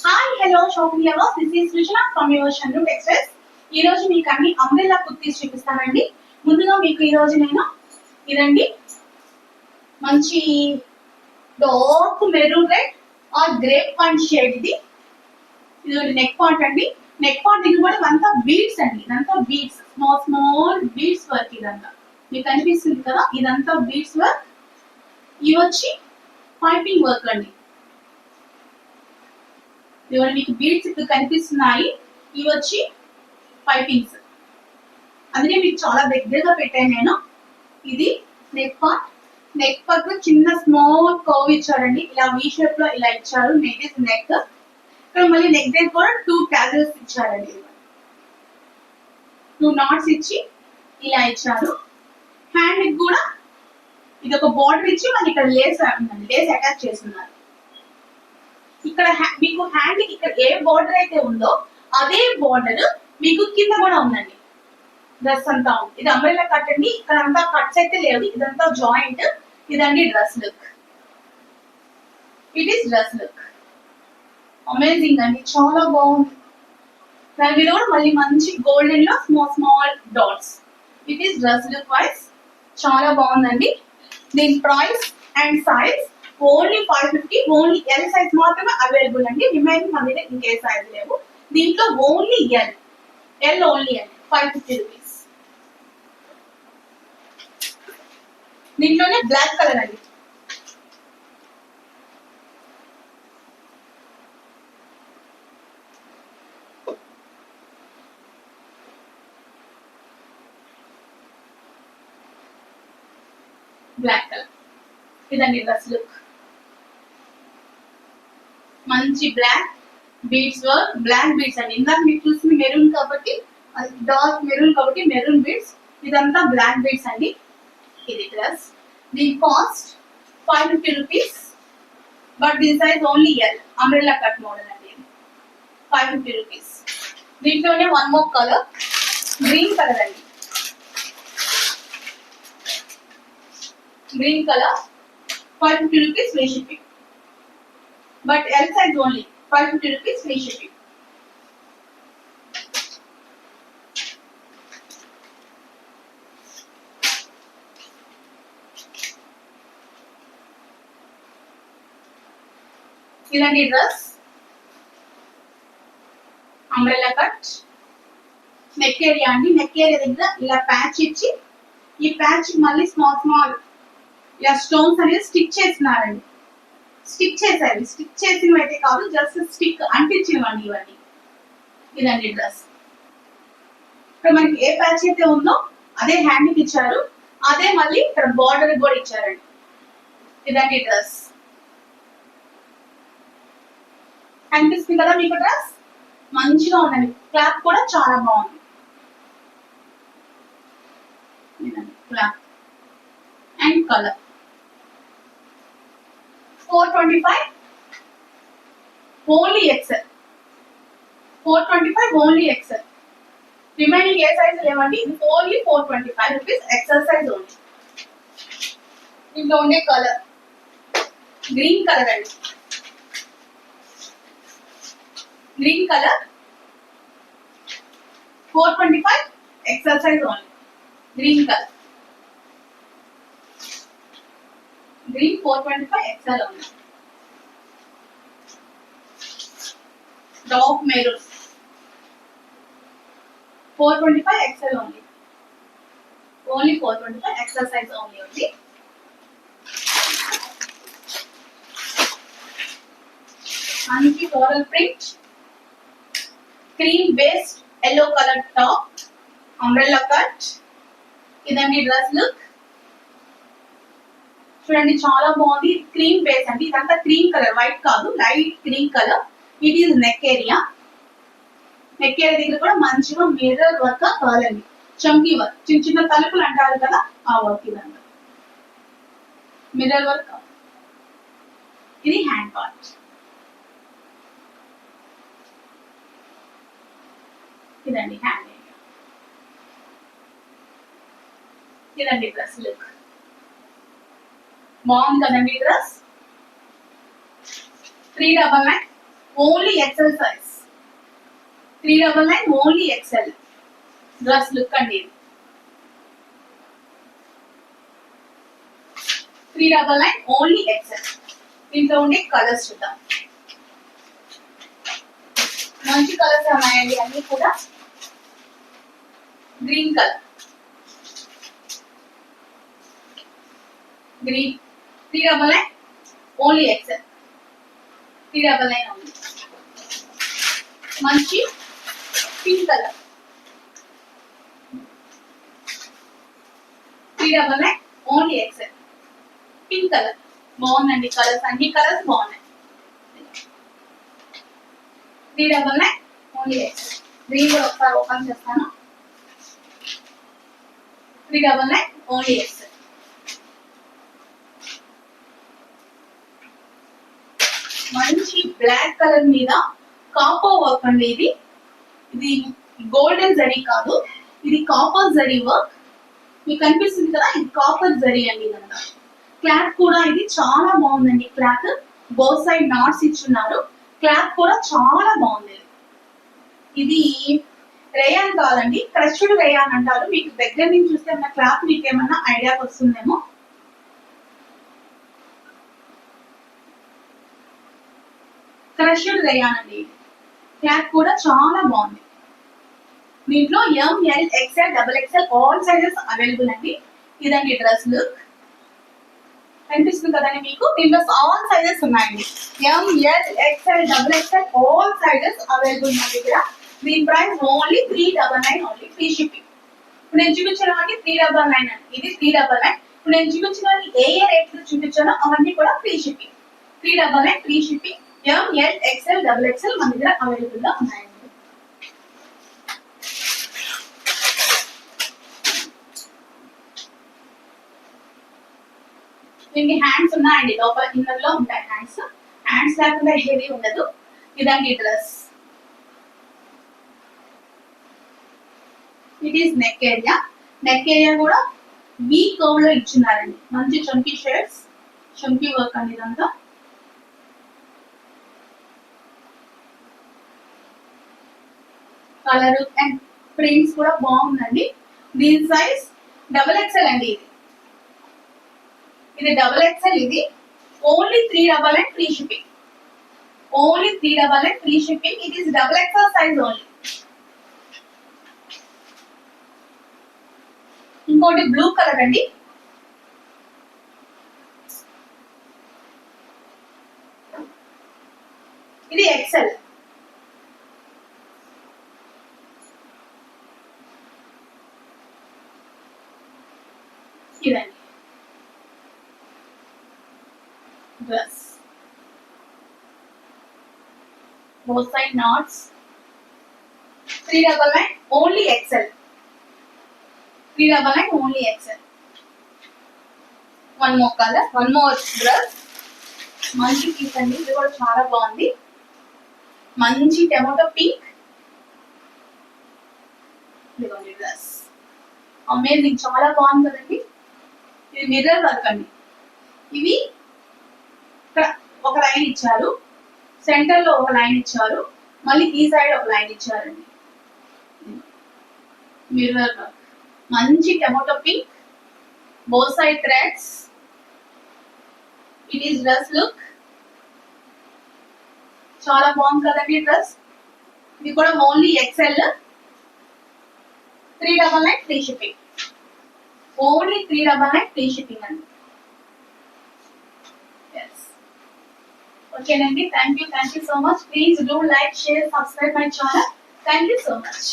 Hi hello shopping lovers, this is Srujana from your Chandru Textiles. ఈ రోజు మీకు అన్ని అంబ్రెల్లా కుర్తీస్ చూపిస్తానండి. ముందుగా మీకు ఈ రోజు నేను ఇదండి మంచి dark maroon red or grape point shade ఇది నెక్ పాయింట్ అండి. నెక్ పాయింట్ ఇది కూడా ఇదంతా బీడ్స్ అండి. ఇదంతా beads, small small beads work. ఇదంతా మీకు కనిపిస్తుంది కదా, ఇదంతా బీడ్స్ వర్క్. ఇవి వచ్చి పైపింగ్ వర్క్ అండి. ఇవన్నీ మీకు బీడ్స్ ఇప్పుడు కనిపిస్తున్నాయి. ఇవి వచ్చి పైపింగ్స్. అందుకే మీకు చాలా దగ్గరగా పెట్టాను నేను. ఇది నెక్ పార్ట్. నెక్ పక్కన చిన్న స్మాల్ కర్వ్ ఇచ్చారండి. ఇలా వీ షేప్ లో ఇలా ఇచ్చారు. Neck is neck. ఇక్కడ మళ్ళీ నెక్ దగ్గర కూడా 2 క్యాజల్స్ ఇచ్చారండి. 2 నాట్స్ ఇచ్చి ఇలా ఇచ్చారు. హ్యాండ్ కూడా ఇది ఒక బార్డర్ ఇచ్చి మళ్ళీ ఇక్కడ లేస్ అటాచ్ చేస్తున్నారు. ఇక్కడ మీకు హ్యాండ్ ఇక్కడ ఏ బార్డర్ అయితే ఉందో అదే బార్డర్ మీకు కింద కూడా ఉందండి. డ్రెస్ అంతా ఉంది. ఇది అంబ్రెల్లా కట్ అండి. ఇక్కడ అంతా కట్స్ అయితే లేవు. ఇదంతా జాయింట్. ఇదండి dress look. It is dress look. Amazing అండి, చాలా బాగుంది. దాని మీద కూడా మళ్ళీ మంచి గోల్డెన్ లో small small dots. It is dress look wise చాలా బాగుందండి. దీని price and size only 550. Only L size మాత్రమే అవైలబుల్ అండి. రిమైనింగ్ మన దగ్గర ఇంకే సైజ్ లేవు. దీంట్లో ఓన్లీ ఎల్ ఓన్లీ అండి. 550 రూపీస్. దీంట్లోనే బ్లాక్ కలర్ అండి. Black colour. ఇదండి డ్రెస్ లుక్. మంచి black beads work. Black beads అండి. ఇందాక మీకు చూసింది మెరూన్ కాబట్టి, డార్క్ మెరూన్ కాబట్టి మెరూన్ బీడ్స్. ఇదంతా బ్లాక్ బీడ్స్ అండి. ఇది డ్రెస్. దీని కాస్ట్ 550 రూపీస్. బట్ దీని size only L. Umbrella cut model అండి. 550 రూపీస్. దీంట్లోనే one more colour, green colour అండి. Green colour 550 rupees free shipping. But L size only 550 rupees free shipping. ఇలాంటి dress umbrella cut. Neck area అండి. Neck area దగ్గర ఇలా patch ఇచ్చి, ఈ patch మళ్ళీ స్మాల్ స్మాల్ ఇలా స్టోన్స్ అనేది స్టిక్ చేస్తున్నారండి. స్టిక్ చేశారు. స్టిక్ చేసినవి అయితే కాదు, జస్ట్ స్టిక్ అంటించినవండి ఇవన్నీ. ఇదండి డ్రెస్. ఇక్కడ మనకి ఏ ప్యాచ్ అయితే ఉందో అదే హ్యాండ్ కి ఇచ్చారు. అదే మళ్ళీ ఇక్కడ బార్డర్ కూడా ఇచ్చారండి. ఇదండి డ్రెస్. కనిపిస్తుంది కదా మీకు డ్రెస్. మంచిగా ఉందండి. క్లాత్ కూడా చాలా బాగుంది. ఇదండి cloth and colour. 425 only XL. 425 only XL. Remaining ఏ సైజ్ లేవండి. ఇది only 425 rupees. XL size only. ఇంట్లో ఉండే కలర్ గ్రీన్ కలర్ అండి. Green colour 425 XL size only. Green colour. Green 425 XL only. Dark maroon 425 XL only. Only 425 XL size only ఉంది. మంచి floral print, cream based yellow colour top, umbrella cut. ఇదండి dress look. చూడండి చాలా బాగుంది. Cream base అండి. ఇదంతా cream colour, white కాదు, light cream colour. It is neck area. Neck area దగ్గర కూడా మంచిగా మిర్రర్ వర్క్ కావాలండి. చంకీ వర్క్, చిన్న చిన్న తలుపులు అంటారు కదా, ఆ వర్క్ ఇదంతా మిర్రర్ వర్క్. ఇది హ్యాండ్ పార్ట్. ఇదండి హ్యాండ్ ఏరియా. ఇదండి డ్రెస్ లుక్. బాగుంది కదండి dress. 399 only XL size 399 only XL dress look అండి. 399 ఓన్లీ ఎక్సెల్. దీంట్లో ఉండే కలర్స్ చూద్దాం. మంచి కలర్స్ ఉన్నాయండి అన్ని కూడా. Green colour, green 399 only XL. 399 only. మంచి pink colour 399 only XL. Pink colour బాగుందండి. కలర్స్ అన్ని కలర్స్ బాగున్నాయి. 399 ఓన్లీ ఎక్సెల్. గ్రీన్ కూడా ఒకసారి ఓపెన్ చేస్తాను. 399 ఓన్లీ ఎక్సెల్. మంచి బ్లాక్ కలర్ మీద కాపో వర్క్ అండి. ఇది గోల్డెన్ జరీ కాదు, ఇది కాపర్ జరీ వర్క్. మీకు కనిపిస్తుంది కదా, ఇది కాపర్ జరీ అండి. ఇదంతా క్లాత్ కూడా ఇది చాలా బాగుందండి. క్లాత్ బోత్ సైడ్ నాట్స్ ఇచ్చున్నారు. క్లాత్ కూడా చాలా బాగుంది. ఇది రేయాన్ కాదండి, క్రష్డ్ రేయాన్ అంటారు. మీకు దగ్గర నుంచి చూస్తే మన క్లాత్ మీకు ఏమన్నా ఐడియా వస్తుందేమో. క్రష్డ్ రేయాన్ అండి. క్లాత్ కూడా చాలా బాగుంది. దీంట్లో ML XL XXL all sizes available అండి. ఇదండి డ్రెస్ లుక్. కనిపిస్తుంది కదండి మీకు. దీంట్లో ఆల్ సైజెస్ ఉన్నాయండి. ML XL XXL all sizes available మన దగ్గర. దీని price only 399 only. Free shipping. ఇప్పుడు నేను చూపించడం అంటే 399 అండి. ఇది 399. ఇప్పుడు నేను చూపించిన ఏ రేట్ చూపించానో అవన్నీ కూడా free shipping. 399 free shipping. ML XL XXL మన దగ్గర అవైలబుల్ గా ఉన్నాయండి. దీనికి హ్యాండ్స్ ఉన్నాయండి. లోపల ఇన్నర్ లో ఉంటాయి హ్యాండ్స్. హ్యాండ్స్ లేకుండా హెవీ ఉండదు. ఇదండి dress. It is neck area. Neck area కూడా వీ కర్వ్ లో ఇచ్చినారండి. మంచి చంకీ షేడ్స్, చంకీ వర్క్ అండి ఇదంతా. కలర్ అండ్ ప్రింట్స్ కూడా బాగుందండి. దీని సైజ్ XXL అండి. ఇది XXL. ఇది only 399 free shipping. Only 399 free shipping. It is XXL size only. ఇంకోటి బ్లూ కలర్ అండి. ఇది XL. ఇదండి dress. both side knots. 399 only XL. 399 only XL. One more color, one more dress. మంచి piece అండి. ఇది కూడా చాలా బాగుంది. మంచి టమాటో పింక్. ఇదిగోండి డ్రెస్. అమేజింగ్, చాలా బాగుంది కదండి. ఇది మిర్రర్ వర్క్ అండి. ఇవి ఒక లైన్ ఇచ్చారు, సెంటర్ లో ఒక లైన్ ఇచ్చారు, మళ్ళీ ఈ సైడ్ ఒక లైన్ ఇచ్చారండి. Mirror work. మంచి tomato pink. Both side threads. It is dress look. చాలా బాగుంది కదండి డ్రెస్. ఇది కూడా only XL. 399 free shipping. Only 399 free shipping అండి. Okay, Nandi, thank you so much. Please do like, share, subscribe my channel. Thank you so much.